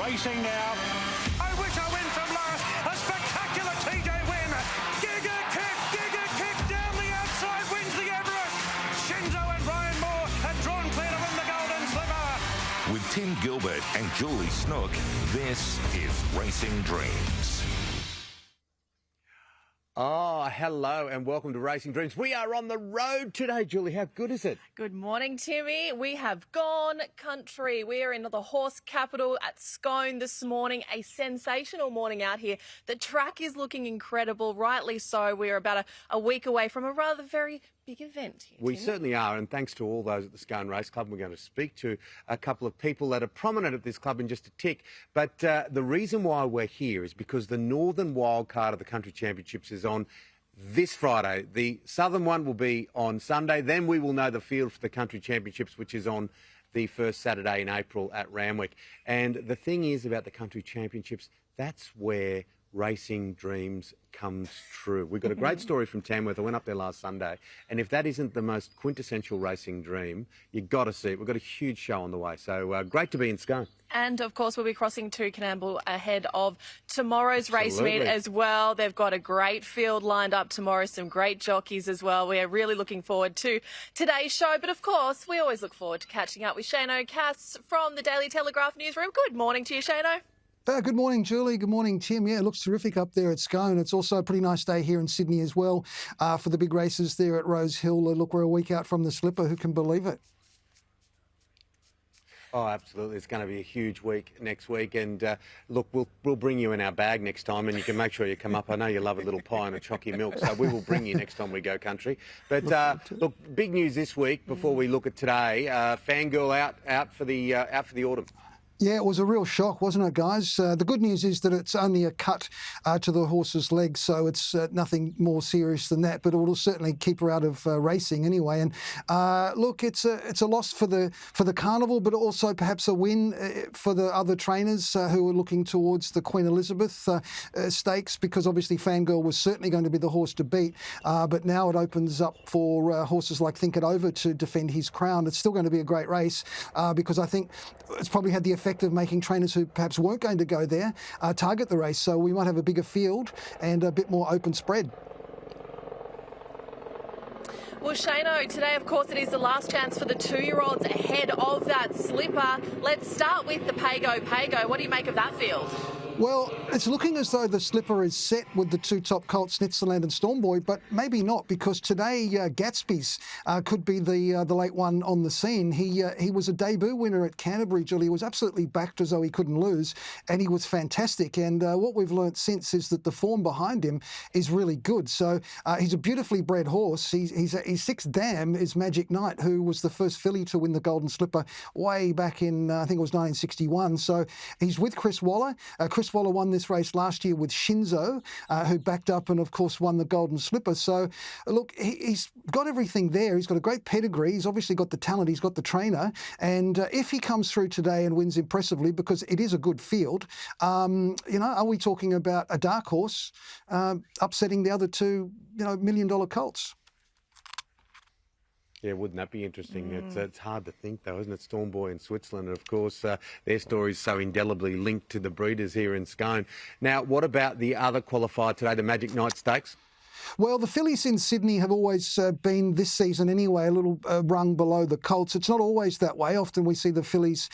racing now. I wish I win from last. A spectacular TJ win. Giga kick down the outside, wins the Everest. Shinzo and Ryan Moore have drawn clear to win the Golden Slipper. With Tim Gilbert and Julie Snook, this is Racing Dreams. Oh, hello and welcome to Racing Dreams. We are on the road today, Julie. How good is it? Good morning, Timmy. We have gone country. We are in the horse capital at Scone this morning. A sensational morning out here. The track is looking incredible, rightly so. We are about a week away from a rather very big event here. We Timmy. certainly are, and thanks to all those at the Scone Race Club. We're going to speak to a couple of people that are prominent at this club in just a tick. But the reason why we're here is because the Northern Wildcard of the Country Championships is on this Friday. The Southern one will be on Sunday. Then we will know the field for the Country Championships, which is on the first Saturday in April at Randwick. And the thing is about the Country Championships, that's where Racing Dreams comes true. We've got a great story from Tamworth. I went up there last Sunday, and if that isn't the most quintessential racing dream, you've got to see it. We've got a huge show on the way, so great to be in Scone. And, of course, we'll be crossing to Coonamble ahead of tomorrow's race meet as well. They've got a great field lined up tomorrow, some great jockeys as well. We are really looking forward to today's show. But, of course, we always look forward to catching up with Shano Cass from the Daily Telegraph newsroom. Good morning to you, Shano. Good morning, Julie. Good morning, Tim. Yeah, it looks terrific up there at Scone. It's also a pretty nice day here in Sydney as well for the big races there at Rosehill. Look, we're a week out from the Slipper. Who can believe it? Oh, absolutely. It's going to be a huge week next week. And look, we'll bring you in our bag next time, and you can make sure you come up. I know you love a little pie and a chocky milk, so we will bring you next time we go country. But look, big news this week before we look at today. Fangirl out for the autumn. Yeah, it was a real shock, wasn't it, guys? The good news is that it's only a cut to the horse's leg, so it's nothing more serious than that, but it will certainly keep her out of racing anyway. And look, it's a loss for the carnival, but also perhaps a win for the other trainers who are looking towards the Queen Elizabeth stakes, because obviously Fangirl was certainly going to be the horse to beat, but now it opens up for horses like Think It Over to defend his crown. It's still going to be a great race because I think it's probably had the effect of making trainers who perhaps weren't going to go there target the race. So we might have a bigger field and a bit more open spread. Well, Shano, today, of course, it is the last chance for the 2-year-olds ahead of that Slipper. Let's start with the Pago. What do you make of that field? Well, it's looking as though the Slipper is set with the two top colts, Snitzeland and Stormboy, but maybe not, because today Gatsby's could be the late one on the scene. He was a debut winner at Canterbury, Julie. He was absolutely backed as though he couldn't lose, and he was fantastic. And what we've learnt since is that the form behind him is really good. So he's a beautifully bred horse. His sixth dam is Magic Knight, who was the first filly to win the Golden Slipper way back in, I think it was 1961. So he's with Chris Waller. Chris Waller won this race last year with Shinzo, who backed up and, of course, won the Golden Slipper. So, look, he's got everything there. He's got a great pedigree. He's obviously got the talent. He's got the trainer. And if he comes through today and wins impressively, because it is a good field, are we talking about a dark horse upsetting the other two, $1 million colts? Yeah, wouldn't that be interesting? It's hard to think, though, isn't it? Stormboy in Switzerland, and of course, their story is so indelibly linked to the breeders here in Scone. Now, what about the other qualifier today, the Magic Knight Stakes? Well, the fillies in Sydney have always been, this season anyway, a little rung below the colts. It's not always that way. Often we see the fillies,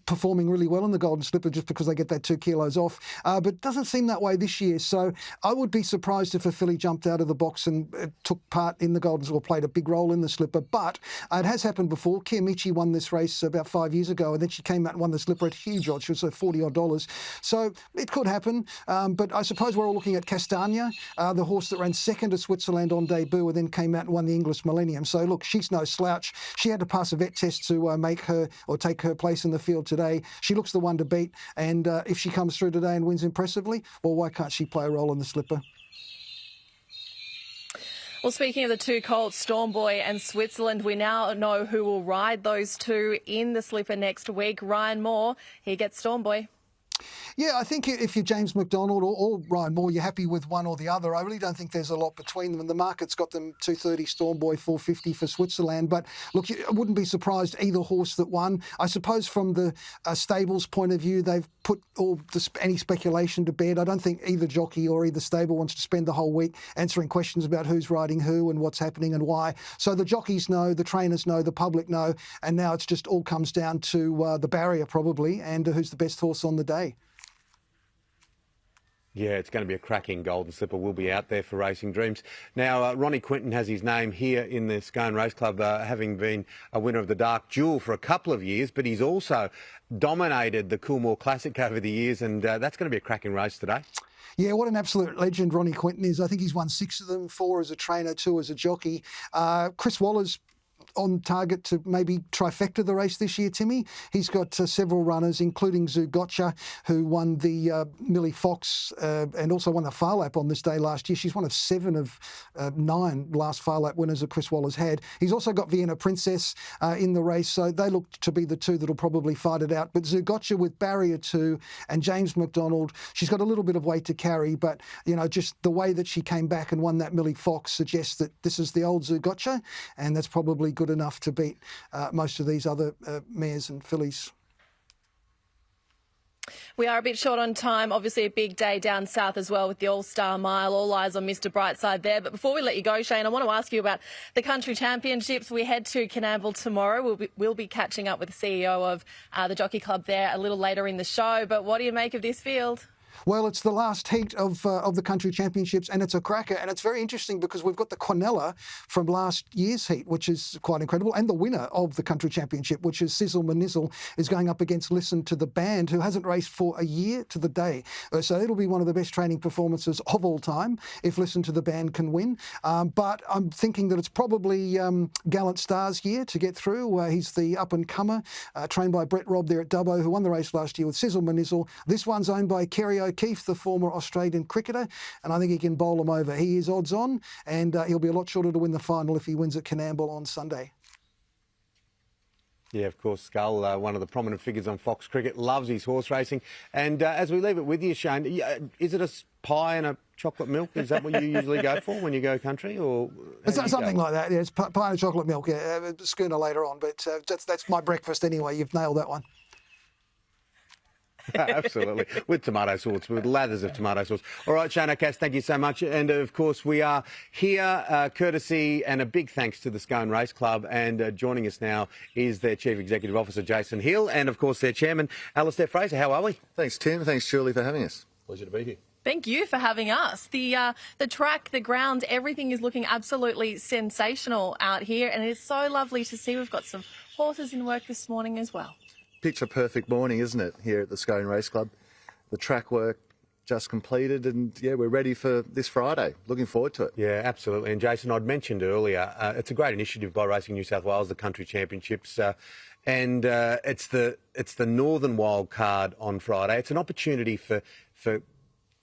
performing really well in the Golden Slipper just because they get that 2 kilos off. But it doesn't seem that way this year. So I would be surprised if a filly jumped out of the box and took part in the Golden Slipper or played a big role in the Slipper. But it has happened before. Kia Michi won this race about 5 years ago, and then she came out and won the Slipper at huge odds. She was $40-odd. So it could happen. But I suppose we're all looking at Castagna, the horse that ran second to Switzerland on debut and then came out and won the English Millennium. So look, she's no slouch. She had to pass a vet test to make her or take her place in the field today. She looks the one to beat, and if she comes through today and wins impressively, well, why can't she play a role in the Slipper? Well, speaking of the two colts, Stormboy and Switzerland, we now know who will ride those two in the Slipper next week. Ryan Moore, he gets Stormboy. Yeah, I think if you're James McDonald or Ryan Moore, you're happy with one or the other. I really don't think there's a lot between them. And the market's got them 230 Stormboy, 450 for Switzerland. But look, I wouldn't be surprised either horse that won. I suppose from the stable's point of view, they've put any speculation to bed. I don't think either jockey or either stable wants to spend the whole week answering questions about who's riding who and what's happening and why. So the jockeys know, the trainers know, the public know, and now it's just all comes down to the barrier probably and who's the best horse on the day. Yeah, it's going to be a cracking Golden Slipper. We'll be out there for Racing Dreams. Now, Ronnie Quinton has his name here in the Scone Race Club, having been a winner of the Dark Jewel for a couple of years, but he's also dominated the Coolmore Classic over the years, and that's going to be a cracking race today. Yeah, what an absolute legend Ronnie Quinton is. I think he's won 6 of them, 4 as a trainer, 2 as a jockey. Chris Waller's on target to maybe trifecta the race this year, Timmy. He's got several runners, including Zugotcha, who won the Millie Fox and also won the Far Lap on this day last year. She's one of 7 of 9 last Far Lap winners that Chris Waller's had. He's also got Vienna Princess in the race, so they look to be the 2 that'll probably fight it out. But Zugotcha with Barrier 2 and James McDonald, she's got a little bit of weight to carry, but, you know, just the way that she came back and won that Millie Fox suggests that this is the old Zugotcha, and that's probably good enough to beat most of these other mares and fillies. We are a bit short on time. Obviously a big day down south as well with the All-Star Mile. All eyes on Mr. Brightside there. But before we let you go, Shane, I want to ask you about the Country Championships. We head to Coonamble tomorrow. We'll be catching up with the CEO of the Jockey Club there a little later in the show. But what do you make of this field? Well, it's the last heat of the Country Championships, and it's a cracker. And it's very interesting because we've got the Quinella from last year's heat, which is quite incredible, and the winner of the Country Championship, which is Sizzle Manizzle, is going up against Listen to the Band, who hasn't raced for a year to the day. So it'll be one of the best training performances of all time if Listen to the Band can win. But I'm thinking that it's probably Gallant Star's year to get through. He's the up-and-comer, trained by Brett Robb there at Dubbo, who won the race last year with Sizzle Manizzle. This one's owned by Kerry O'Keefe, the former Australian cricketer, and I think he can bowl them over. He is odds on, and he'll be a lot shorter to win the final if he wins at Coonamble on Sunday. Yeah, of course, Skull, one of the prominent figures on Fox Cricket, loves his horse racing. And as we leave it with you, Shane, is it a pie and a chocolate milk? Is that what you usually go for when you go country? Or it's something like that. Yeah, it's pie and chocolate milk. Yeah, schooner later on, but that's my breakfast anyway. You've nailed that one. Absolutely. With tomato sauce, with lathers of tomato sauce. All right, Shane Cass, thank you so much. And of course, we are here courtesy and a big thanks to the Scone Race Club. And joining us now is their Chief Executive Officer, Jason Hill, and of course, their Chairman, Alistair Fraser. How are we? Thanks, Tim. Thanks, Julie, for having us. Pleasure to be here. Thank you for having us. The track, the ground, everything is looking absolutely sensational out here, and it's so lovely to see. We've got some horses in work this morning as well. Picture perfect morning, isn't it, here at the Scone Race Club? The track work just completed, and yeah, we're ready for this Friday. Looking forward to it. Yeah, absolutely. And Jason, I'd mentioned earlier, it's a great initiative by Racing New South Wales, the Country Championships, and it's the Northern Wild Card on Friday. It's an opportunity for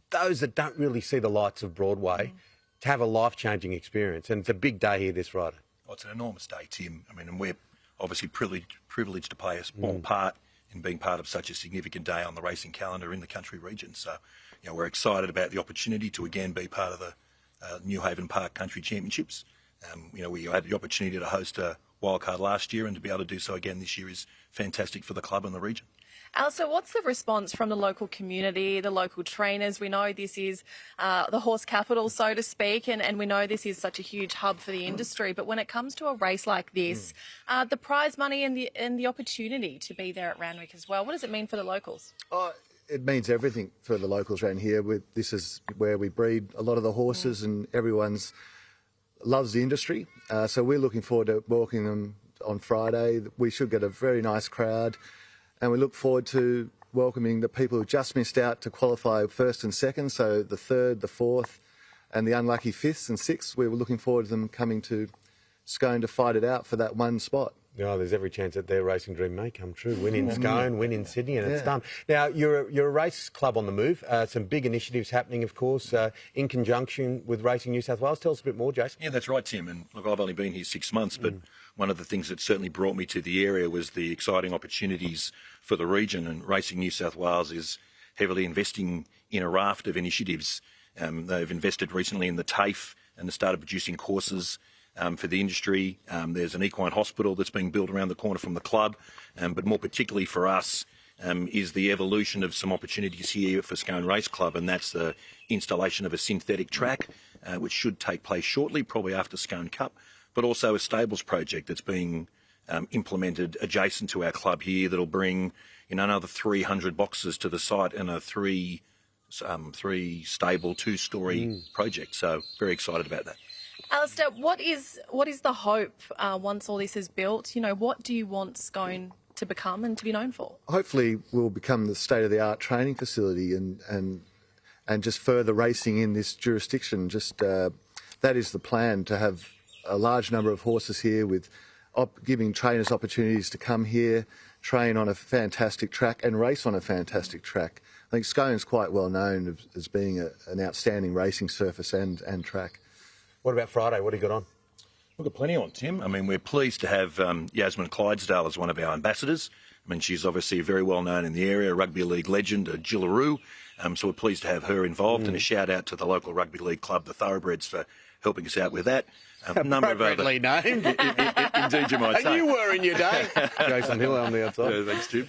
those that don't really see the lights of Broadway to have a life-changing experience, and it's a big day here this Friday. Well, it's an enormous day, Tim. I mean, and we're obviously privileged to play a small part in being part of such a significant day on the racing calendar in the country region. So, you know, we're excited about the opportunity to again be part of the New Haven Park Country Championships. You know, we had the opportunity to host a wildcard last year, and to be able to do so again this year is fantastic for the club and the region. Alistair, what's the response from the local community, the local trainers? We know this is the horse capital, so to speak, and we know this is such a huge hub for the industry. But when it comes to a race like this, the prize money and the opportunity to be there at Randwick as well, what does it mean for the locals? It means everything for the locals around here. This is where we breed a lot of the horses, and everyone's loves the industry. So we're looking forward to welcoming them on Friday. We should get a very nice crowd. And we look forward to welcoming the people who just missed out to qualify first and second, so the third, the fourth, and the unlucky fifths and sixths. We were looking forward to them coming to Scone to fight it out for that one spot. Oh, there's every chance that their racing dream may come true. Win in Scone, win in Sydney, and it's done. Now, you're a race club on the move. Some big initiatives happening, of course, in conjunction with Racing New South Wales. Tell us a bit more, Jason. Yeah, that's right, Tim. And look, I've only been here 6 months, but one of the things that certainly brought me to the area was the exciting opportunities for the region. And Racing New South Wales is heavily investing in a raft of initiatives. They've invested recently in the TAFE and they started producing courses for the industry. There's an equine hospital that's being built around the corner from the club, but more particularly for us is the evolution of some opportunities here for Scone Race Club, and that's the installation of a synthetic track, which should take place shortly, probably after Scone Cup, but also a stables project that's being implemented adjacent to our club here that'll bring another 300 boxes to the site and a three stable 2-storey project. So very excited about that. Alistair, what is the hope once all this is built? What do you want Scone to become and to be known for? Hopefully we'll become the state-of-the-art training facility and just further racing in this jurisdiction. That is the plan, to have a large number of horses here with giving trainers opportunities to come here, train on a fantastic track and race on a fantastic track. I think Scone's quite well known as being an outstanding racing surface and track. What about Friday? What do you got on? We've got plenty on, Tim. I mean, we're pleased to have Yasmin Clydesdale as one of our ambassadors. I mean, she's obviously very well known in the area, a rugby league legend, a Jillaroo. So we're pleased to have her involved, and a shout out to the local rugby league club, the Thoroughbreds, for helping us out with that. A number of other... Appropriately named. Indeed, you might say. And you were in your day. Jason Hill on the outside. Yeah, thanks, Tim.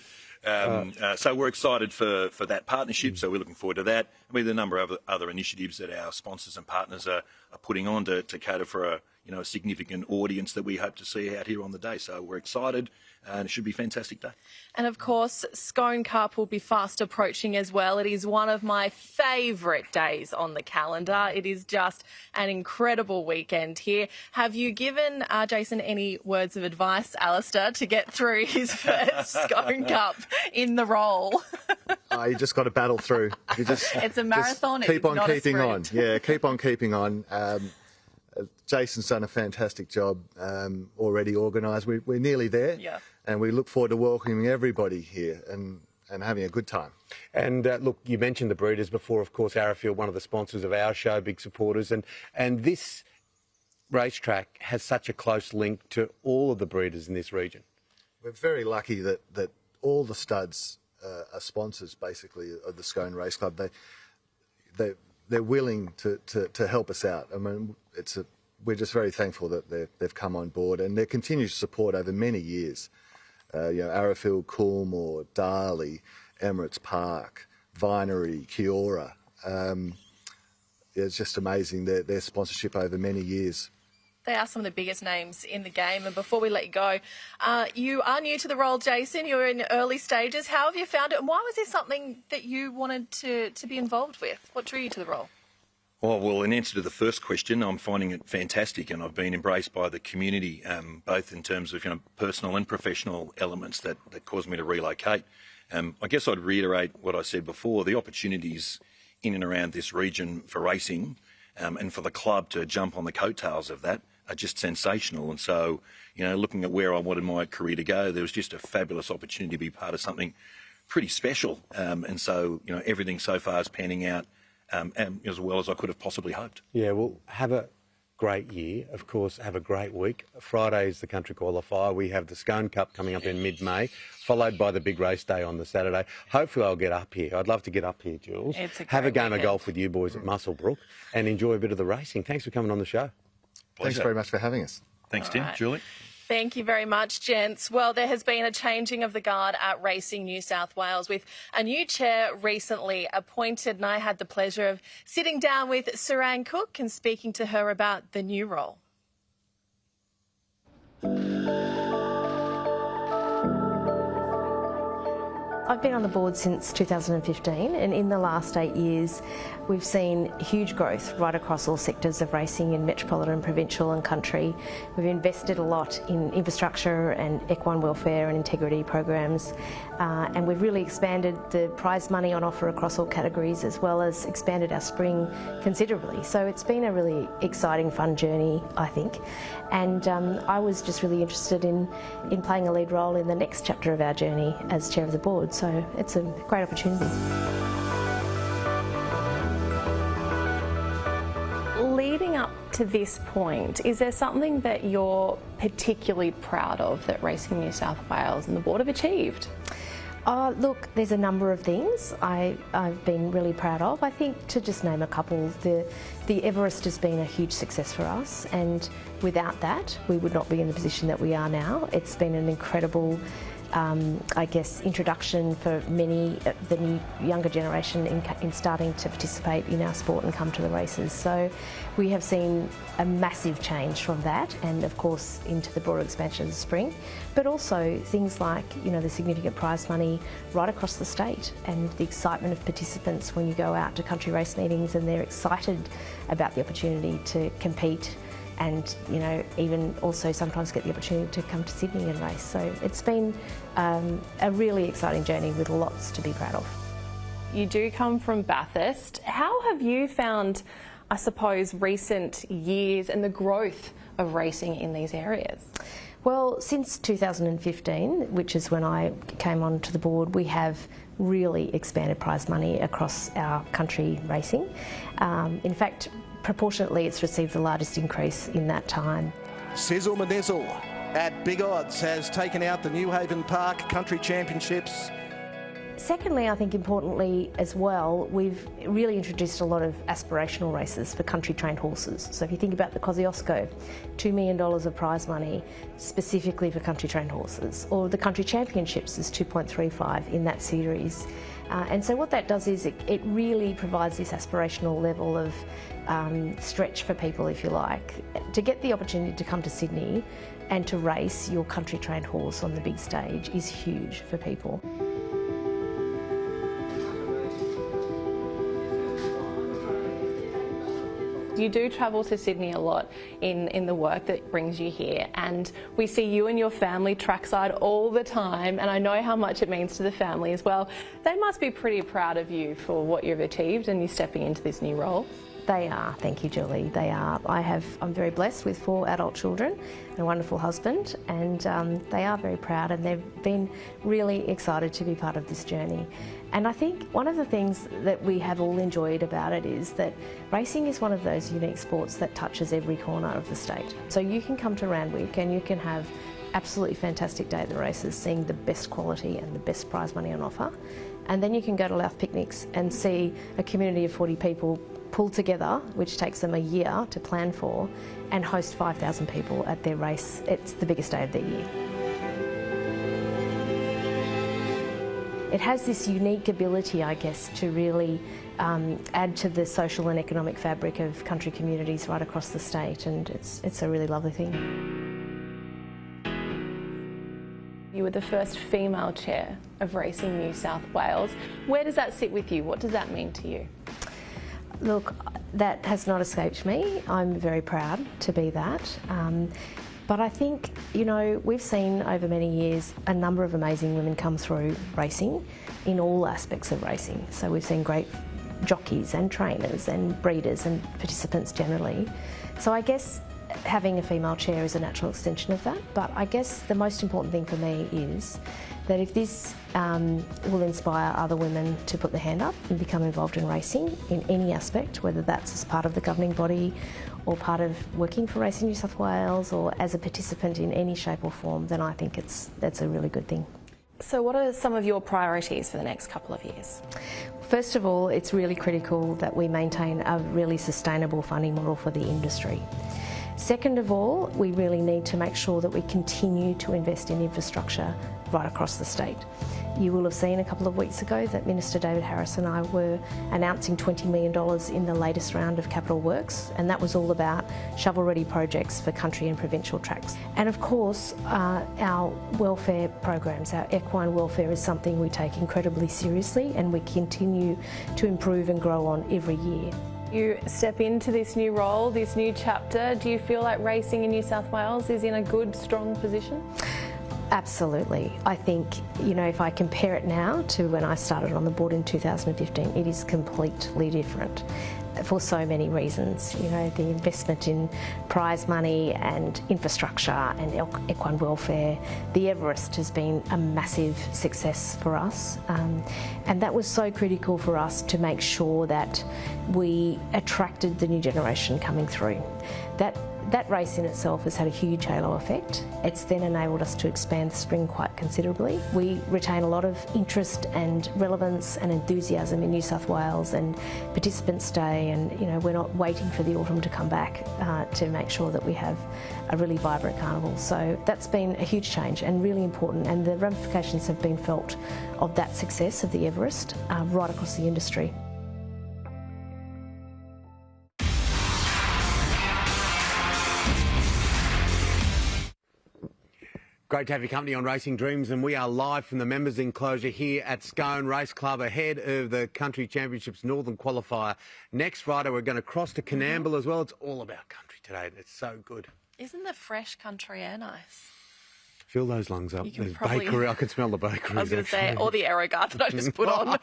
So we're excited for that partnership, so we're looking forward to that. I mean, the number of other initiatives that our sponsors and partners are putting on to cater for a significant audience that we hope to see out here on the day. So we're excited, and it should be a fantastic day. And of course, Scone Cup will be fast approaching as well. It is one of my favourite days on the calendar. It is just an incredible weekend here. Have you given Jason any words of advice, Alistair, to get through his first Scone Cup in the role? You just got to battle through. It's a marathon. Keep on keeping on. Sprint. Yeah, keep on keeping on. Jason's done a fantastic job already organised. We're nearly there, and we look forward to welcoming everybody here and having a good time. And look, you mentioned the breeders before, of course, Arrowfield, one of the sponsors of our show, big supporters, and this racetrack has such a close link to all of the breeders in this region. We're very lucky that all the studs are sponsors, basically, of the Scone Race Club. They're willing to help us out. I mean, we're just very thankful that they've come on board, and their continued support over many years. Arrowfield, Coonamble, Darley, Emirates Park, Vinery, Kiora. It's just amazing, their sponsorship over many years. They are some of the biggest names in the game. And before we let you go, you are new to the role, Jason. You're in early stages. How have you found it? And why was this something that you wanted to be involved with? What drew you to the role? Well, in answer to the first question, I'm finding it fantastic, and I've been embraced by the community, both in terms of personal and professional elements that caused me to relocate. I guess I'd reiterate what I said before. The opportunities in and around this region for racing and for the club to jump on the coattails of that are just sensational. And so, looking at where I wanted my career to go, there was just a fabulous opportunity to be part of something pretty special. And so, everything so far is panning out as well as I could have possibly hoped. Yeah, well, have a great year. Of course, have a great week. Friday is the country qualifier. We have the Scone Cup coming up in mid-May, followed by the big race day on the Saturday. Hopefully I'll get up here. I'd love to get up here, Jules. Have a game of golf with you boys at Muswellbrook and enjoy a bit of the racing. Thanks for coming on the show. Thanks very much for having us. Thanks, Tim. Right. Julie? Thank you very much, gents. Well, there has been a changing of the guard at Racing New South Wales with a new chair recently appointed, and I had the pleasure of sitting down with Sarang Cook and speaking to her about the new role. I've been on the board since 2015, and in the last 8 years we've seen huge growth right across all sectors of racing in metropolitan, provincial and country. We've invested a lot in infrastructure and equine welfare and integrity programs, and we've really expanded the prize money on offer across all categories, as well as expanded our spring considerably. So it's been a really exciting, fun journey, I think, and I was just really interested in playing a lead role in the next chapter of our journey as chair of the board. So it's a great opportunity. Leading up to this point, is there something that you're particularly proud of that Racing New South Wales and the board have achieved? Look, there's a number of things I've been really proud of. I think to just name a couple, the Everest has been a huge success for us, and without that we would not be in the position that we are now. It's been an incredible I guess, introduction for many of the new younger generation in starting to participate in our sport and come to the races. So we have seen a massive change from that, and of course into the broader expansion of the spring, but also things like, you know, the significant prize money right across the state and the excitement of participants when you go out to country race meetings and they're excited about the opportunity to compete, and, you know, even also sometimes get the opportunity to come to Sydney and race. So it's been a really exciting journey with lots to be proud of. You do come from Bathurst. How have you found, I suppose, recent years and the growth of racing in these areas? Well, since 2015, which is when I came onto the board, we have really expanded prize money across our country racing. In fact, proportionately, it's received the largest increase in that time. Sizzle Manizzle at big odds has taken out the New Haven Park Country Championships. Secondly, I think importantly as well, we've really introduced a lot of aspirational races for country trained horses. So if you think about the Kosciuszko, $2 million of prize money specifically for country trained horses, or the country championships is 2.35 in that series. And so what that does is it really provides this aspirational level of stretch for people, if you like, to get the opportunity to come to Sydney and to race your country trained horse on the big stage is huge for people. You do travel to Sydney a lot in the work that brings you here, and we see you and your family trackside all the time, and I know how much it means to the family as well. They must be pretty proud of you for what you've achieved and you stepping into this new role. They are, thank you, Julie. They are. I'm very blessed with 4 adult children and a wonderful husband, and they are very proud, and they've been really excited to be part of this journey. And I think one of the things that we have all enjoyed about it is that racing is one of those unique sports that touches every corner of the state. So you can come to Randwick and you can have absolutely fantastic day at the races, seeing the best quality and the best prize money on offer. And then you can go to Louth picnics and see a community of 40 people pull together, which takes them a year to plan for, and host 5,000 people at their race. It's the biggest day of the year. It has this unique ability, I guess, to really add to the social and economic fabric of country communities right across the state, and it's a really lovely thing. You were the first female chair of Racing New South Wales. Where does that sit with you? What does that mean to you? Look, that has not escaped me. I'm very proud to be that. But I think, you know, we've seen over many years a number of amazing women come through racing in all aspects of racing. So we've seen great jockeys and trainers and breeders and participants generally. So I guess having a female chair is a natural extension of that. But I guess the most important thing for me is that if this will inspire other women to put their hand up and become involved in racing in any aspect, whether that's as part of the governing body or part of working for Racing New South Wales or as a participant in any shape or form, then I think that's a really good thing. So what are some of your priorities for the next couple of years? First of all, it's really critical that we maintain a really sustainable funding model for the industry. Second of all, we really need to make sure that we continue to invest in infrastructure right across the state. You will have seen a couple of weeks ago that Minister David Harris and I were announcing $20 million in the latest round of capital works, and that was all about shovel-ready projects for country and provincial tracks. And of course, our welfare programs, our equine welfare is something we take incredibly seriously, and we continue to improve and grow on every year. You step into this new role, this new chapter. Do you feel like racing in New South Wales is in a good, strong position? Absolutely. I think, you know, if I compare it now to when I started on the board in 2015, it is completely different for so many reasons. You know, the investment in prize money and infrastructure and equine welfare. The Everest has been a massive success for us, and that was so critical for us to make sure that we attracted the new generation coming through. That race in itself has had a huge halo effect. It's then enabled us to expand the spring quite considerably. We retain a lot of interest and relevance and enthusiasm in New South Wales, and participants stay, and we're not waiting for the autumn to come back to make sure that we have a really vibrant carnival. So that's been a huge change and really important, and the ramifications have been felt of that success of the Everest right across the industry. Great to have your company on Racing Dreams, and we are live from the members' enclosure here at Scone Race Club ahead of the Country Championships Northern Qualifier. Next Friday we're going to cross to Coonamble as well. It's all about country today. It's so good. Isn't the fresh country air nice? Fill those lungs up. You can There's probably... bakery. I can smell the bakery. I was going to say, or the aerogard that I just put on.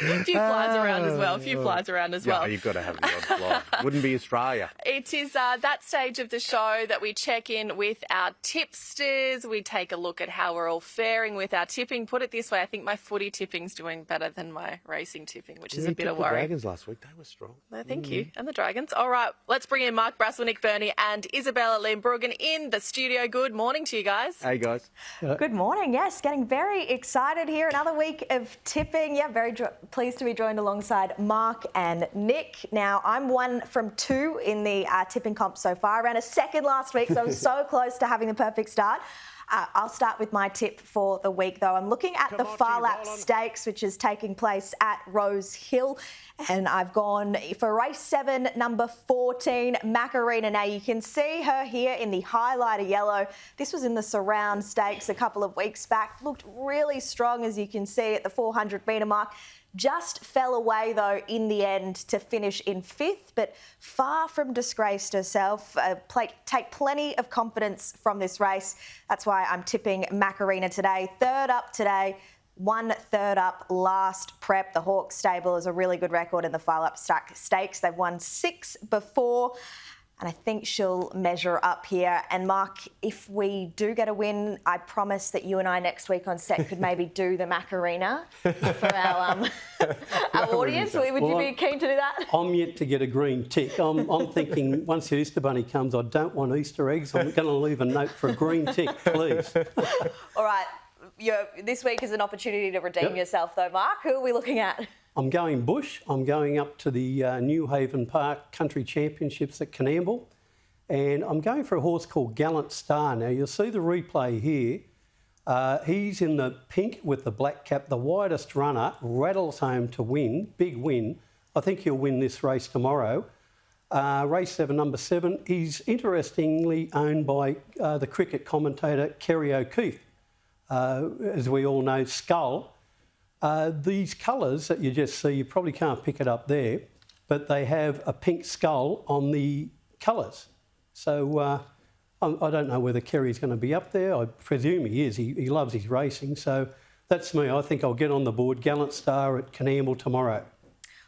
A few flies around as well. Yeah, you've got to have the odd fly. Wouldn't be Australia. It is that stage of the show that we check in with our tipsters. We take a look at how we're all faring with our tipping. Put it this way, I think my footy tipping's doing better than my racing tipping, which is a bit of worry. The Dragons last week, they were strong. No, thank you. And the Dragons. All right, let's bring in Mark Brassel, Nick Burney and Isabella Lynn-Bruggen in the studio. Good morning to you guys. Hey, guys. Good morning. Yes, getting very excited here. Another week of tipping. Yeah, very pleased to be joined alongside Mark and Nick. Now, I'm 1 from 2 in the tipping comp so far. I ran a second last week, so I was so close to having the perfect start. I'll start with my tip for the week, though. I'm looking at the Far Lap Stakes, which is taking place at Rosehill, and I've gone for race 7, number 14, Macarena. Now, you can see her here in the highlighter yellow. This was in the Surround Stakes a couple of weeks back. Looked really strong, as you can see, at the 400-metre mark. Just fell away, though, in the end to finish in 5th, but far from disgraced herself. Take plenty of confidence from this race. That's why I'm tipping Macarena today. 3rd up today, 1/3 up last prep. The Hawks stable is a really good record in the Far Lap Stakes. They've won 6 before. And I think she'll measure up here. And Mark, if we do get a win, I promise that you and I next week on set could maybe do the Macarena for our audience. Would you be keen to do that? I'm yet to get a green tick. I'm thinking once the Easter Bunny comes, I don't want Easter eggs. I'm going to leave a note for a green tick, please. All right. This week is an opportunity to redeem yourself, though, Mark. Who are we looking at? I'm going bush. I'm going up to the New Haven Park Country Championships at Coonamble, and I'm going for a horse called Gallant Star. Now, you'll see the replay here. He's in the pink with the black cap, the widest runner, rattles home to win, big win. I think he'll win this race tomorrow. Race 7, number 7. He's interestingly owned by the cricket commentator Kerry O'Keefe. As we all know, Skull. These colours that you just see, you probably can't pick it up there, but they have a pink skull on the colours. So I don't know whether Kerry's going to be up there. I presume he is. He loves his racing. So that's me. I think I'll get on the board. Gallant Star at Coonamble tomorrow.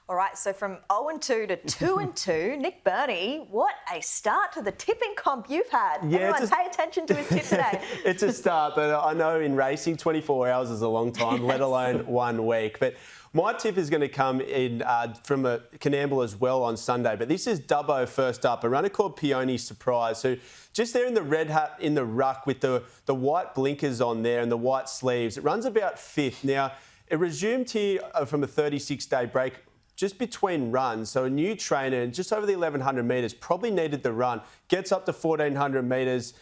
All right, so from 0-2 to 2-2, Nick Burney, what a start to the tipping comp you've had. Yeah, everyone pay attention to his tip today. It's a start, but I know in racing, 24 hours is a long time, let alone 1 week. But my tip is going to come in from a Coonamble as well on Sunday. But this is Dubbo first up, a runner called Peony Surprise, who just there in the red hat in the ruck with the white blinkers on there and the white sleeves. It runs about 5th. Now, it resumed here from a 36-day break just between runs, so a new trainer, and just over the 1,100 metres, probably needed the run. Gets up to 1,400 metres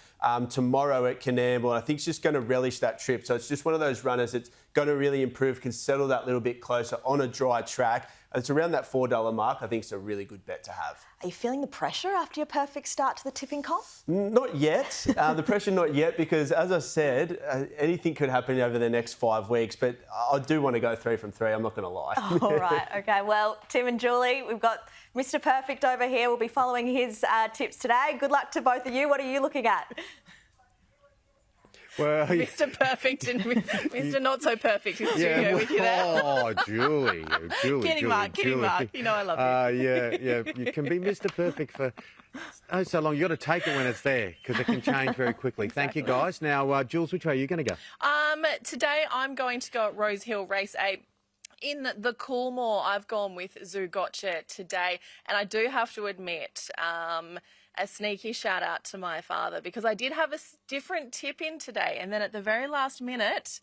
tomorrow at Coonamble, and I think she's just going to relish that trip. So it's just one of those runners that's going to really improve, can settle that little bit closer on a dry track. It's around that $4 mark. I think it's a really good bet to have. Are you feeling the pressure after your perfect start to the tipping comp? Not yet. The pressure not yet, because as I said, anything could happen over the next 5 weeks, but I do want to go 3 from 3. I'm not going to lie. All right. OK, well, Tim and Julie, we've got Mr Perfect over here. We'll be following his tips today. Good luck to both of you. What are you looking at? Well, Mr. Perfect and Mr. Not So Perfect in studio with you there. Oh, Julie. Kidding, Mark. You know I love you. Yeah. You can be Mr. Perfect for so long. You've got to take it when it's there because it can change very quickly. Exactly. Thank you, guys. Now, Jules, which way are you going to go? Today I'm going to go at Rosehill Race 8. In the Coolmore, I've gone with Zoo Gotcha today, and I do have to admit, a sneaky shout out to my father because I did have a different tip in today. And then at the very last minute,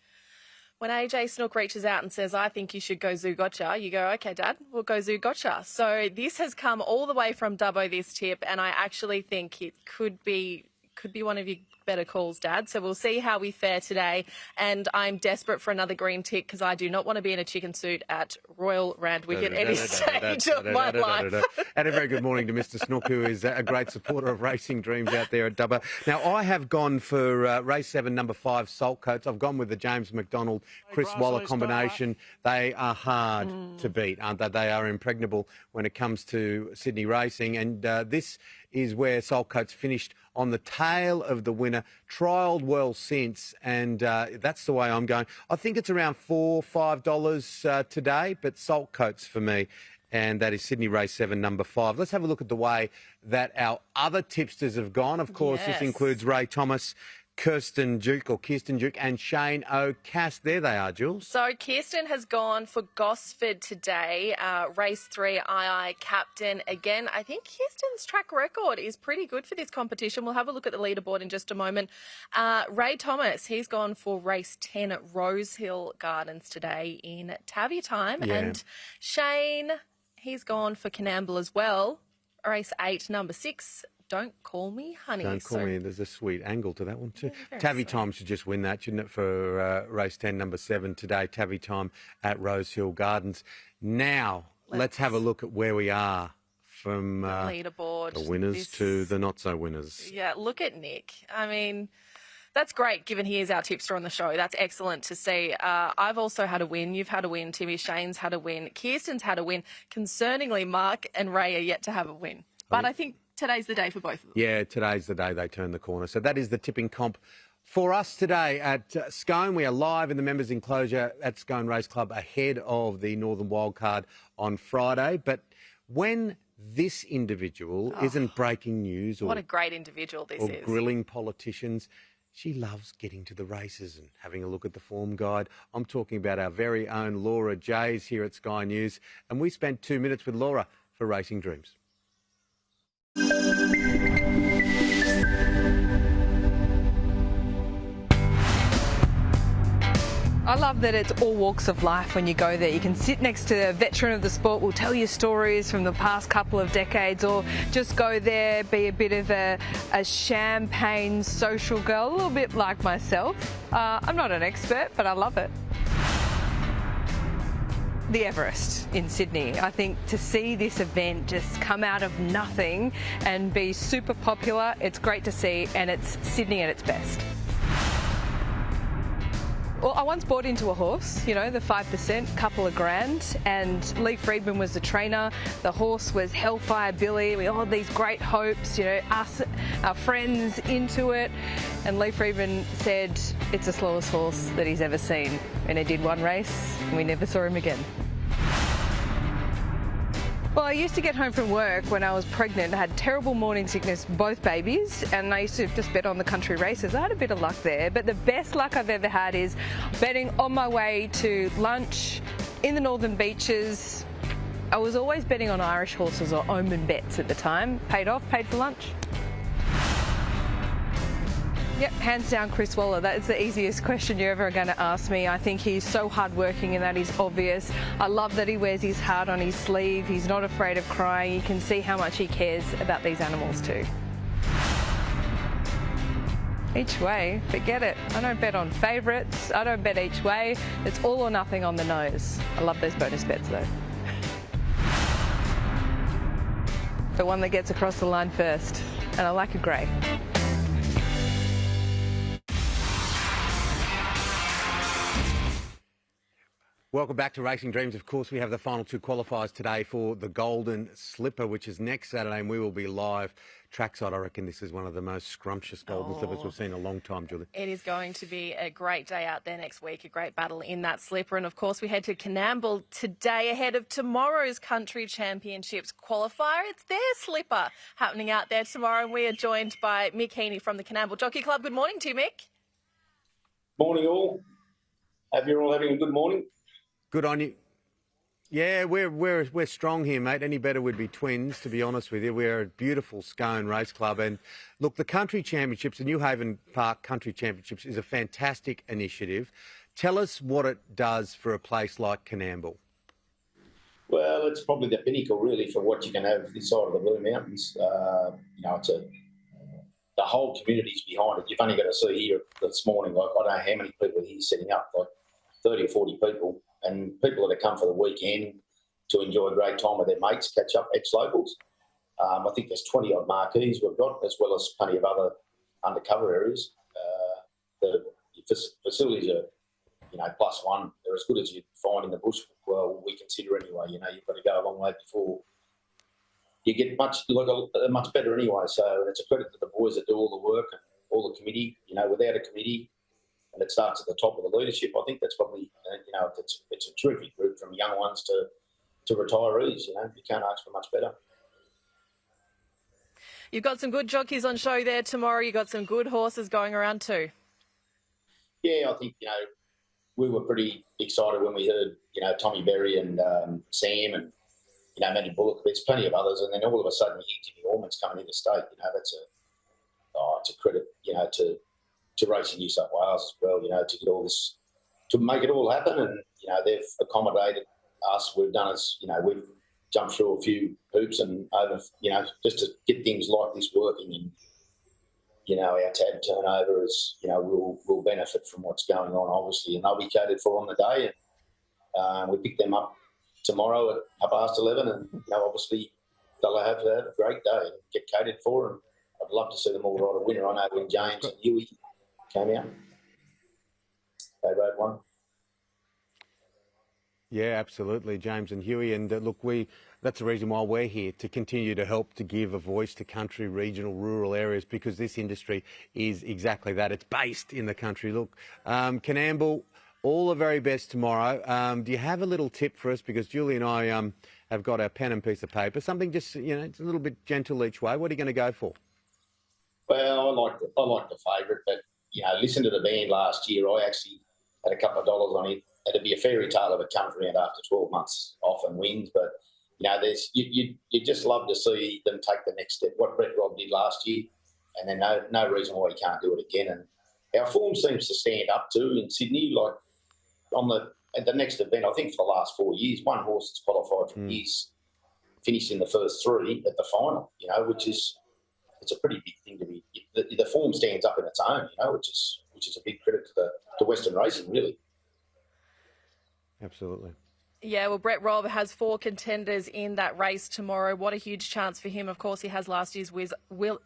when AJ Snook reaches out and says, I think you should go Zoo Gotcha, you go, okay, Dad, we'll go Zoo Gotcha. So this has come all the way from Dubbo, this tip, and I actually think it could be one of your better calls, Dad. So we'll see how we fare today. And I'm desperate for another green tick because I do not want to be in a chicken suit at Royal Randwick at any stage of my life. And a very good morning to Mr. Snook, who is a great supporter of Racing Dreams out there at Dubbo. Now, I have gone for race 7, number 5, Salt Coats. I've gone with the James McDonald, Chris Waller combination. They are hard to beat, aren't they? They are impregnable when it comes to Sydney racing. And this is where Salt Coats finished on the tail of the winner, trialled well since, and that's the way I'm going. I think it's around $4, $5 today, but Salt Coats for me, and that is Sydney Race 7, number 5. Let's have a look at the way that our other tipsters have gone. Of course, This includes Ray Thomas, Kirsten Duke and Shane O'Cass. There they are, Jules. So Kirsten has gone for Gosford today, race 3, II captain. Again, I think Kirsten's track record is pretty good for this competition. We'll have a look at the leaderboard in just a moment. Ray Thomas, he's gone for race 10 at Rosehill Gardens today in Tavia time. Yeah. And Shane, he's gone for Coonamble as well, race 8, number 6. Don't Call Me Honey. Don't Call Me. There's a sweet angle to that one too. Tavy Time should just win that, shouldn't it, for race 10, number 7 today. Tavy Time at Rosehill Gardens. Now, let's have a look at where we are from leaderboard, the winners to the not-so-winners. Yeah, look at Nick. I mean, that's great, given he is our tipster on the show. That's excellent to see. I've also had a win. You've had a win, Timmy. Shane's had a win. Kirsten's had a win. Concerningly, Mark and Ray are yet to have a win. But I think today's the day for both of them. Yeah, today's the day they turn the corner. So that is the tipping comp for us today at Scone. We are live in the members' enclosure at Scone Race Club ahead of the Northern Wildcard on Friday. But when this individual isn't breaking news or what a great individual this is, grilling politicians, she loves getting to the races and having a look at the form guide. I'm talking about our very own Laura Jays here at Sky News. And we spent 2 minutes with Laura for Racing Dreams. I love that it's all walks of life when you go there. You can sit next to a veteran of the sport, will tell you stories from the past couple of decades, or just go there, be a bit of a champagne social girl, a little bit like myself. I'm not an expert, but I love it. The Everest in Sydney. I think to see this event just come out of nothing and be super popular, it's great to see, and it's Sydney at its best. Well, I once bought into a horse, you know, the 5%, couple of grand, and Lee Friedman was the trainer. The horse was Hellfire Billy. We all had these great hopes, you know, us, our friends into it. And Lee Friedman said it's the slowest horse that he's ever seen. And he did one race, and we never saw him again. Well, I used to get home from work when I was pregnant. I had terrible morning sickness, both babies, and I used to just bet on the country races. I had a bit of luck there, but the best luck I've ever had is betting on my way to lunch in the Northern Beaches. I was always betting on Irish horses or Omen bets at the time. Paid off, paid for lunch. Yep, hands down Chris Waller. That is the easiest question you're ever going to ask me. I think he's so hardworking and that is obvious. I love that he wears his heart on his sleeve. He's not afraid of crying. You can see how much he cares about these animals too. Each way, forget it. I don't bet on favourites. I don't bet each way. It's all or nothing on the nose. I love those bonus bets though. The one that gets across the line first. And I like a grey. Welcome back to Racing Dreams. Of course, we have the final 2 qualifiers today for the Golden Slipper, which is next Saturday, and we will be live trackside. I reckon this is one of the most scrumptious Golden Slippers we've seen in a long time, Julie. It is going to be a great day out there next week, a great battle in that slipper. And, of course, we head to Coonamble today ahead of tomorrow's Country Championships qualifier. It's their slipper happening out there tomorrow, and we are joined by Mick Heaney from the Coonamble Jockey Club. Good morning to you, Mick. Morning, all. Hope you're all having a good morning. Good on you. Yeah, we're strong here, mate. Any better would be twins, to be honest with you. We're a beautiful Scone race club. And look, the Country Championships, the New Haven Park Country Championships is a fantastic initiative. Tell us what it does for a place like Coonamble. Well, it's probably the pinnacle, really, for what you can have this side of the Blue Mountains. The whole community's behind it. You've only got to see here this morning, like, I don't know how many people are here setting up, like 30 or 40 people, and people that have come for the weekend to enjoy a great time with their mates, catch up, ex-locals. I think there's 20-odd marquees we've got, as well as plenty of other undercover areas. The facilities are, plus one. They're as good as you'd find in the bush. Well, we consider anyway. You've got to go a long way before you get much better anyway. So it's a credit to the boys that do all the work and all the committee. Without a committee, and it starts at the top of the leadership, I think that's probably, it's a terrific group from young ones to retirees. You can't ask for much better. You've got some good jockeys on show there tomorrow. You've got some good horses going around too. Yeah, I think, we were pretty excited when we heard, Tommy Berry and Sam and, Matty Bullock. There's plenty of others. And then all of a sudden, Jimmy Ormond's coming into state. It's a credit, to Racing New South Wales as well, to get all this, to make it all happen. And, they've accommodated us. We've done we've jumped through a few hoops and over, just to get things like this working. And, our tab turnover is, will benefit from what's going on, obviously, and they'll be catered for on the day. And we pick them up tomorrow at 11:30, and obviously they'll have to have a great day and get catered for. And I'd love to see them all ride a winner. I know when James and Huey came out, they rode one. Yeah, absolutely, James and Huey. And look, that's the reason why we're here, to continue to help to give a voice to country, regional, rural areas, because this industry is exactly that. It's based in the country. Look, Coonamble, all the very best tomorrow. Do you have a little tip for us? Because Julie and I have got our pen and piece of paper. Something just, it's a little bit gentle each way. What are you going to go for? Well, I like the favourite, but, listen to the band last year. I actually had a couple of dollars on it. It'd be a fairy tale if it comes around after 12 months off and wins. But, you just love to see them take the next step, what Brett Robb did last year, and then no reason why he can't do it again. And our form seems to stand up too in Sydney, like at the next event. I think for the last 4 years, one horse that's qualified for years finished in the first three at the final, which is, it's a pretty big thing to be. The form stands up in its own, which is a big credit to Western racing, really. Absolutely. Yeah, well, Brett Robb has 4 contenders in that race tomorrow. What a huge chance for him. Of course, he has last year's winner,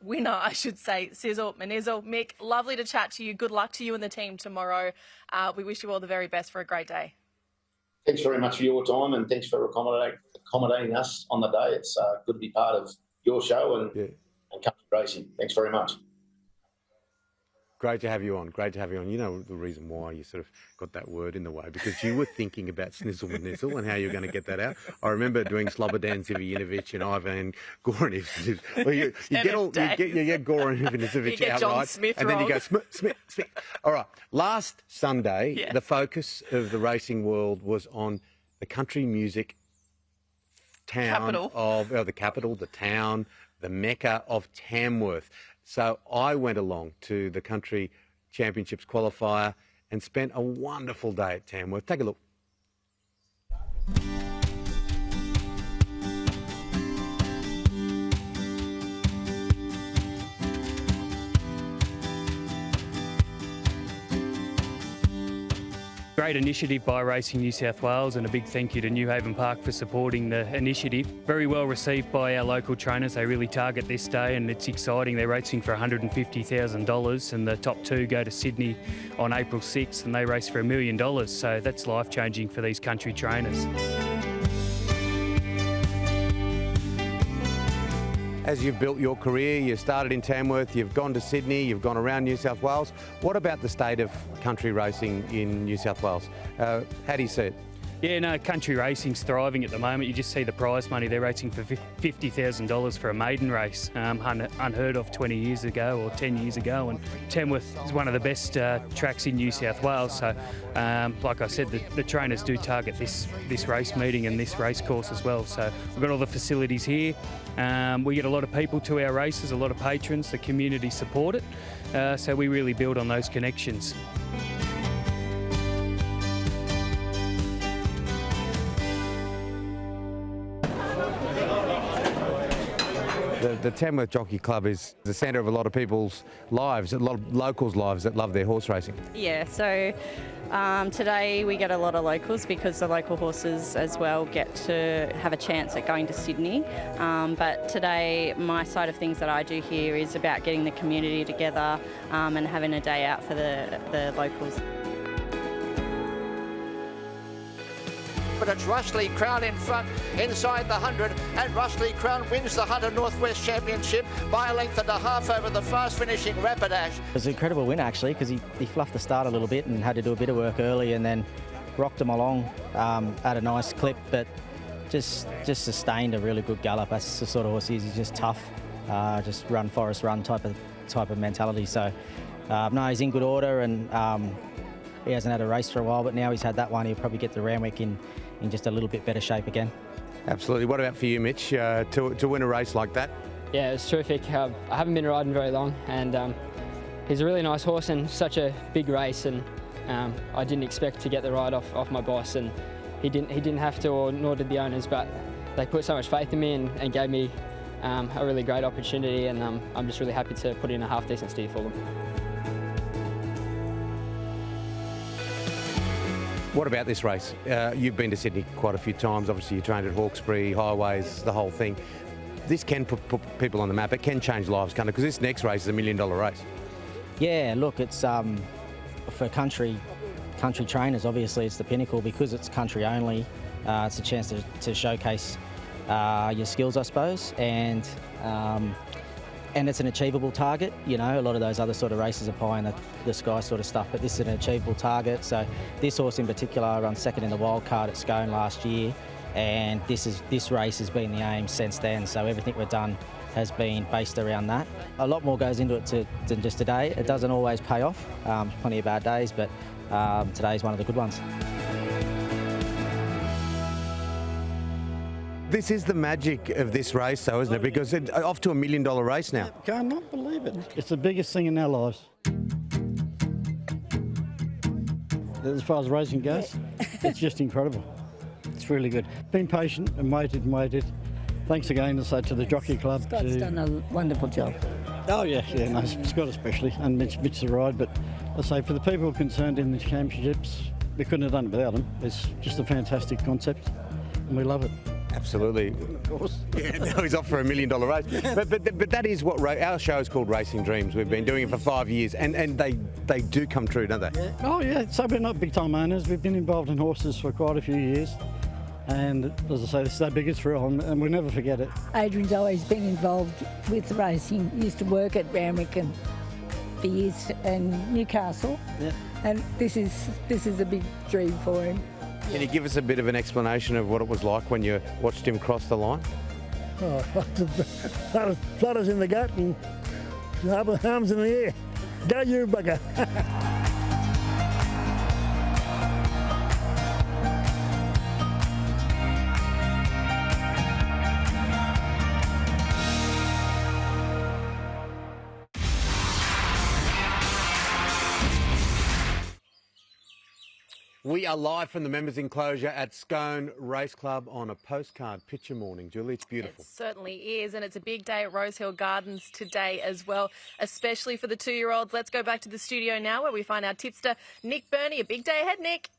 Sizzle Manizzle. Mick, lovely to chat to you. Good luck to you and the team tomorrow. We wish you all the very best for a great day. Thanks very much for your time, and thanks for accommodating us on the day. It's good to be part of your show and country racing. Thanks very much. Great to have you on. Great to have you on. You know the reason why you sort of got that word in the way, because you were thinking about Snizzle and Nizzle and how you're going to get that out. I remember doing Slobodan Zivijevic and Ivan Goran Ivanisevic. Well, you get Goran Ivanisevic out right, Smith and then you go Smith. All right. Last Sunday, the focus of the racing world was on the country music town the town, the Mecca of Tamworth. So I went along to the Country Championships qualifier and spent a wonderful day at Tamworth. Take a look. Great initiative by Racing New South Wales, and a big thank you to New Haven Park for supporting the initiative. Very well received by our local trainers. They really target this day, and it's exciting. They're racing for $150,000, and the top 2 go to Sydney on April 6th, and they race for $1 million. So that's life-changing for these country trainers. As you've built your career, you started in Tamworth, you've gone to Sydney, you've gone around New South Wales. What about the state of country racing in New South Wales? How do you see it? Yeah, no, country racing's thriving at the moment. You just see the prize money. They're racing for $50,000 for a maiden race, unheard of 20 years ago or 10 years ago. And Tamworth is one of the best tracks in New South Wales. So, like I said, the trainers do target this race meeting and this race course as well. So we've got all the facilities here. We get a lot of people to our races, a lot of patrons. The community support it. So we really build on those connections. The Tamworth Jockey Club is the centre of a lot of people's lives, a lot of locals' lives that love their horse racing. Yeah, so today we get a lot of locals because the local horses as well get to have a chance at going to Sydney. But today my side of things that I do here is about getting the community together and having a day out for the locals. But it's Rushley Crown in front, inside the 100, and Rushley Crown wins the Hunter Northwest Championship by a length and a half over the fast-finishing Rapidash. It was an incredible win, actually, because he fluffed the start a little bit and had to do a bit of work early and then rocked him along at a nice clip, but just sustained a really good gallop. That's the sort of horse he is. He's just tough, just run, Forest run type of mentality. So, no, he's in good order, and he hasn't had a race for a while, but now he's had that one. He'll probably get the Randwick in just a little bit better shape again. Absolutely. What about for you, Mitch, to win a race like that? Yeah, it's terrific. I haven't been riding very long, and he's a really nice horse and such a big race, and I didn't expect to get the ride off my boss, and he didn't have to, or nor did the owners, but they put so much faith in me and gave me a really great opportunity, and I'm just really happy to put in a half-decent steer for them. What about this race? You've been to Sydney quite a few times. Obviously, you trained at Hawkesbury, Highways, the whole thing. This can put people on the map. It can change lives, can't it? Because this next race is $1 million race. Yeah, look, it's for country trainers. Obviously, it's the pinnacle because it's country only. It's a chance to showcase your skills, I suppose, and it's an achievable target. You know, a lot of those other sort of races are pie in the sky sort of stuff, but this is an achievable target. So this horse in particular ran second in the wild card at Scone last year, and this race has been the aim since then. So everything we've done has been based around that. A lot more goes into it than just today. It doesn't always pay off. Plenty of bad days, but today's one of the good ones. This is the magic of this race, though, isn't it? Because it's off to $1 million race now. I cannot believe it. It's the biggest thing in our lives. As far as racing goes, it's just incredible. It's really good. Been patient and waited. Thanks again to the Jockey Club. Scott's done a wonderful job. Oh, yeah, no, Scott especially, and Mitch the ride. But I say, for the people concerned in the championships, we couldn't have done it without them. It's just a fantastic concept, and we love it. Absolutely. Of course. Yeah, now he's off for $1 million race. But that is what our show is called Racing Dreams. We've been doing it for 5 years, and they do come true, don't they? Yeah. Oh, yeah. So we're not big-time owners. We've been involved in horses for quite a few years. And as I say, this is our biggest thrill, and we'll never forget it. Adrian's always been involved with racing. He used to work at Randwick and for years and Newcastle. Yeah. And this is a big dream for him. Can you give us a bit of an explanation of what it was like when you watched him cross the line? Oh, flutters in the gut and arms in the air. Go you, bugger. We are live from the members' enclosure at Scone Race Club on a postcard picture morning. Julie, it's beautiful. It certainly is, and it's a big day at Rosehill Gardens today as well, especially for the 2-year-olds. Let's go back to the studio now where we find our tipster, Nick Burney. A big day ahead, Nick.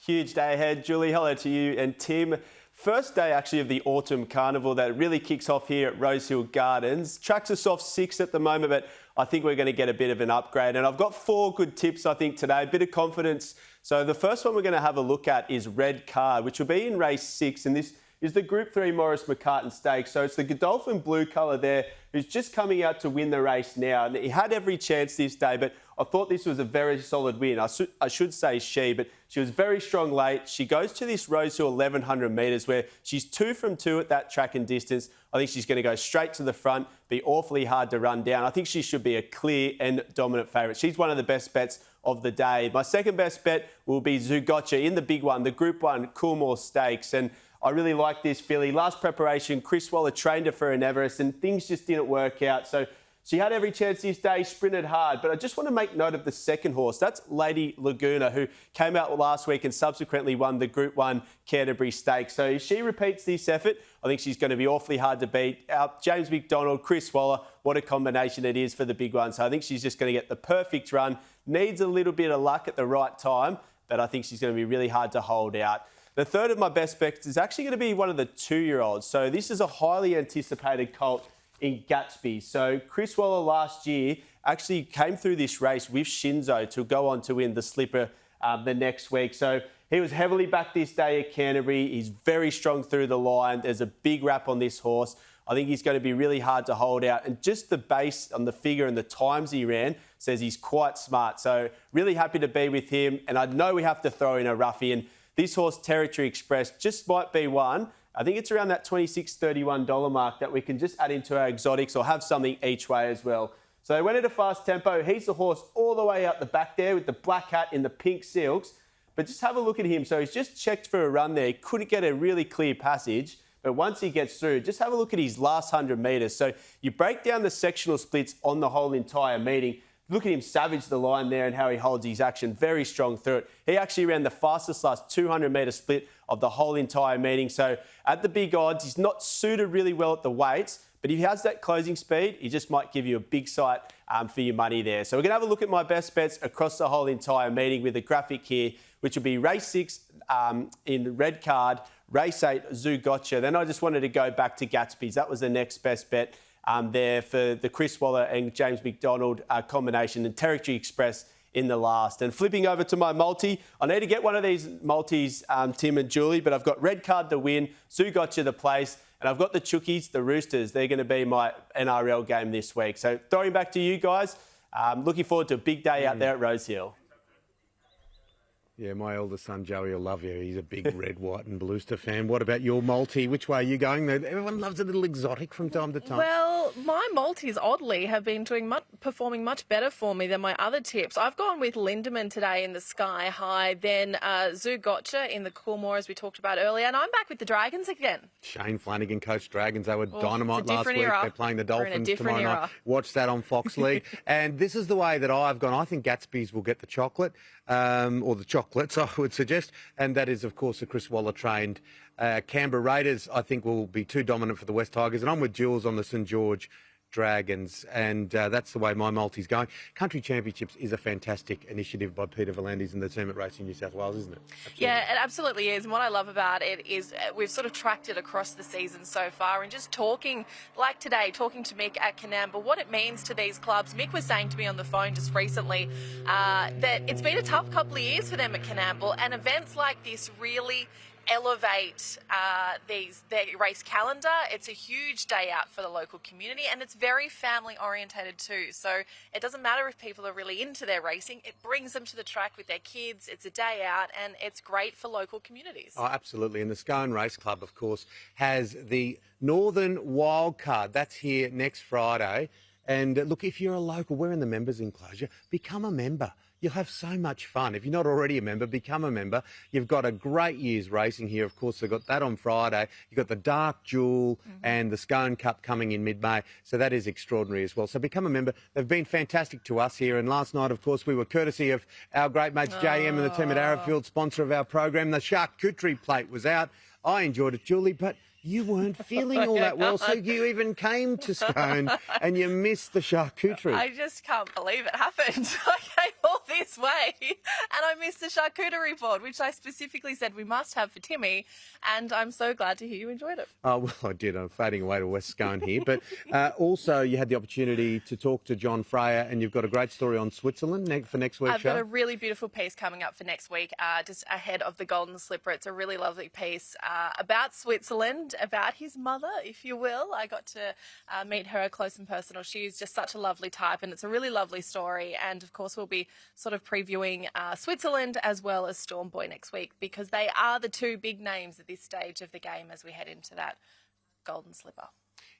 Huge day ahead. Julie, hello to you and Tim. First day actually of the Autumn Carnival that really kicks off here at Rosehill Gardens. Tracks are soft 6 at the moment, but I think we're going to get a bit of an upgrade. And I've got 4 good tips, I think, today. A bit of confidence. So the first one we're going to have a look at is Red Card, which will be in race 6. And this is the Group 3 Maurice McCartan Stakes. So it's the Godolphin blue colour there, who's just coming out to win the race now. And he had every chance this day, but I thought this was a very solid win. I should say she, but she was very strong late. She goes to this Rosehill 1,100 metres where she's 2 from 2 at that track and distance. I think she's going to go straight to the front, be awfully hard to run down. I think she should be a clear and dominant favourite. She's one of the best bets of the day. My second best bet will be Zugotcha in the big one, the Group 1 Coonamble Stakes. And I really like this filly. Last preparation, Chris Waller trained her for an Everest and things just didn't work out. So she had every chance this day, sprinted hard. But I just want to make note of the second horse. That's Lady Laguna, who came out last week and subsequently won the Group 1 Canterbury Stakes. So if she repeats this effort, I think she's going to be awfully hard to beat. James McDonald, Chris Waller, what a combination it is for the big one. So I think she's just going to get the perfect run. Needs a little bit of luck at the right time, but I think she's going to be really hard to hold out. The third of my best bets is actually going to be one of the 2-year-olds. So this is a highly anticipated colt in Gatsby. So Chris Waller last year actually came through this race with Shinzo to go on to win the Slipper the next week. So he was heavily backed this day at Canterbury. He's very strong through the line. There's a big wrap on this horse. I think he's going to be really hard to hold out. And just the base on the figure and the times he ran says he's quite smart. So really happy to be with him. And I know we have to throw in a roughie. This horse, Territory Express, just might be one. I think it's around that $26, $31 mark that we can just add into our exotics or have something each way as well. So they went at a fast tempo. He's the horse all the way out the back there with the black hat in the pink silks. But just have a look at him. So he's just checked for a run there. He couldn't get a really clear passage. But once he gets through, just have a look at his last 100 metres. So you break down the sectional splits on the whole entire meeting. Look at him savage the line there and how he holds his action. Very strong through it. He actually ran the fastest last 200-metre split of the whole entire meeting. So at the big odds, he's not suited really well at the weights, but if he has that closing speed, he just might give you a big sight for your money there. So we're going to have a look at my best bets across the whole entire meeting with a graphic here, which will be race 6 in the red card, race 8, Zugotcha. Then I just wanted to go back to Gatsby's. That was the next best bet there for the Chris Waller and James McDonald combination, and Territory Express in the last. And flipping over to my multi, I need to get one of these multis, Tim and Julie, but I've got red card the win, Zugotcha the place, and I've got the Chookies, the Roosters. They're going to be my NRL game this week. So throwing back to you guys, looking forward to a big day out there at Rosehill. Yeah, my eldest son Joey will love you. He's a big red, white and Bluester fan. What about your multi? Which way are you going? Everyone loves a little exotic from time to time. Well, my multis, oddly, have been performing much better for me than my other tips. I've gone with Lindemann today in the Sky High, then Zugotcha in the Coolmore, as we talked about earlier, and I'm back with the Dragons again. Shane Flanagan coached Dragons. They were dynamite last week. Era. They're playing the Dolphins tomorrow era. night. Watch that on Fox League. And this is the way that I've gone. I think Gatsby's will get the chocolate, or the chocolates, I would suggest. And that is, of course, the Chris Waller trained Canberra Raiders, I think, will be too dominant for the West Tigers. And I'm with Jules on the St George Dragons, and that's the way my multi's going. Country Championships is a fantastic initiative by Peter V'landys and the team at Racing New South Wales, isn't it? Absolutely. Yeah, it absolutely is. And what I love about it is we've sort of tracked it across the season so far, and just talking, like today, talking to Mick at Coonamble, what it means to these clubs. Mick was saying to me on the phone just recently that it's been a tough couple of years for them at Coonamble, and events like this really elevate their race calendar. It's a huge day out for the local community, and it's very family orientated too. So it doesn't matter if people are really into their racing, it brings them to the track with their kids. It's a day out, and it's great for local communities. Oh, absolutely. And the Scone Race Club, of course, has the Northern Wildcard. That's here next Friday. And look, if you're a local, we're in the members enclosure, become a member. You'll have so much fun. If you're not already a member, become a member. You've got a great year's racing here. Of course, they've got that on Friday. You've got the Dark Jewel and the Scone Cup coming in mid-May. So that is extraordinary as well. So become a member. They've been fantastic to us here. And last night, of course, we were courtesy of our great mates JM and the team at Arrowfield, sponsor of our program. The charcuterie plate was out. I enjoyed it, Julie, but you weren't feeling all that well, so you even came to Scone and you missed the charcuterie. I just can't believe it happened. I came all this way. And I missed the charcuterie board, which I specifically said we must have for Timmy. And I'm so glad to hear you enjoyed it. Oh, well, I did. I'm fading away to West Scone here. But also, you had the opportunity to talk to John Freya, and you've got a great story on Switzerland for next week's show. I've got a really beautiful piece coming up for next week, just ahead of the Golden Slipper. It's a really lovely piece about Switzerland, about his mother, if you will. I got to meet her close and personal. She's just such a lovely type, and it's a really lovely story. And, of course, we'll be sort of previewing Switzerland as well as Storm Boy next week, because they are the two big names at this stage of the game as we head into that Golden Slipper.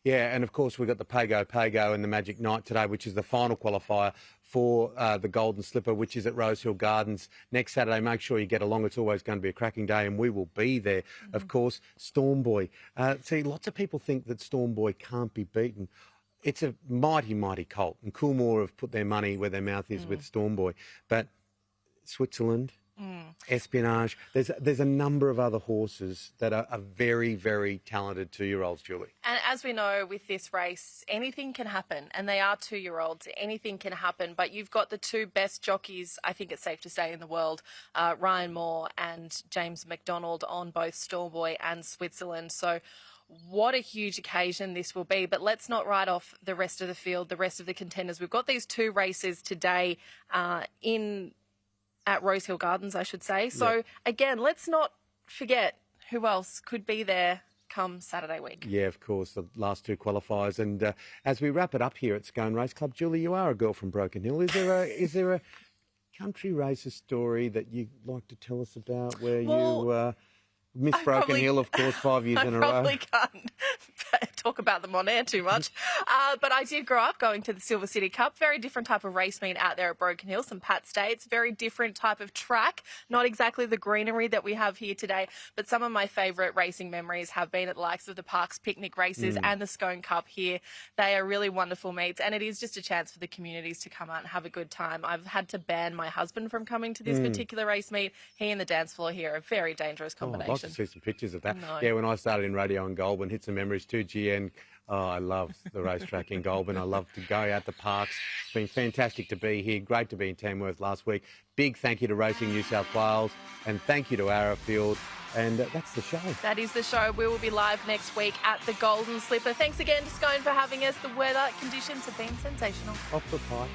Yeah, and of course we've got the Pago and the Magic Night today, which is the final qualifier for the Golden Slipper, which is at Rosehill Gardens next Saturday. Make sure you get along. It's always going to be a cracking day, and we will be there. Of course, Storm Boy. See, lots of people think that Storm Boy can't be beaten. It's a mighty, mighty colt, and Coolmore have put their money where their mouth is with Storm Boy. But Switzerland... Espionage. There's a number of other horses that are very, very talented 2-year-olds, Julie. And as we know with this race, anything can happen, and they are 2-year-olds. Anything can happen, but you've got the two best jockeys, I think it's safe to say, in the world, Ryan Moore and James McDonald, on both Storm Boy and Switzerland. So what a huge occasion this will be. But let's not write off the rest of the field, the rest of the contenders. We've got these two races today at Rosehill Gardens, I should say. So, again, let's not forget who else could be there come Saturday week. Yeah, of course, the last two qualifiers. And as we wrap it up here at Scone Race Club, Julie, you are a girl from Broken Hill. Is there a country races story that you'd like to tell us about where you missed Broken Hill, of course, 5 years in a row? I probably can't talk about them on air too much. But I did grow up going to the Silver City Cup. Very different type of race meet out there at Broken Hill, some Pat States, very different type of track. Not exactly the greenery that we have here today, but some of my favourite racing memories have been at the likes of the Parks Picnic races and the Scone Cup here. They are really wonderful meets, and it is just a chance for the communities to come out and have a good time. I've had to ban my husband from coming to this particular race meet. He and the dance floor here are a very dangerous combination. I'd like to see some pictures of that. Yeah, when I started in radio in Goulburn, hit some memories too, GN. Oh, I love the racetrack in Goulburn. I love to go out the parks. It's been fantastic to be here. Great to be in Tamworth last week. Big thank you to Racing New South Wales, and thank you to Arrowfield. And that's the show. That is the show. We will be live next week at the Golden Slipper. Thanks again to Scone for having us. The weather conditions have been sensational. Off the pie.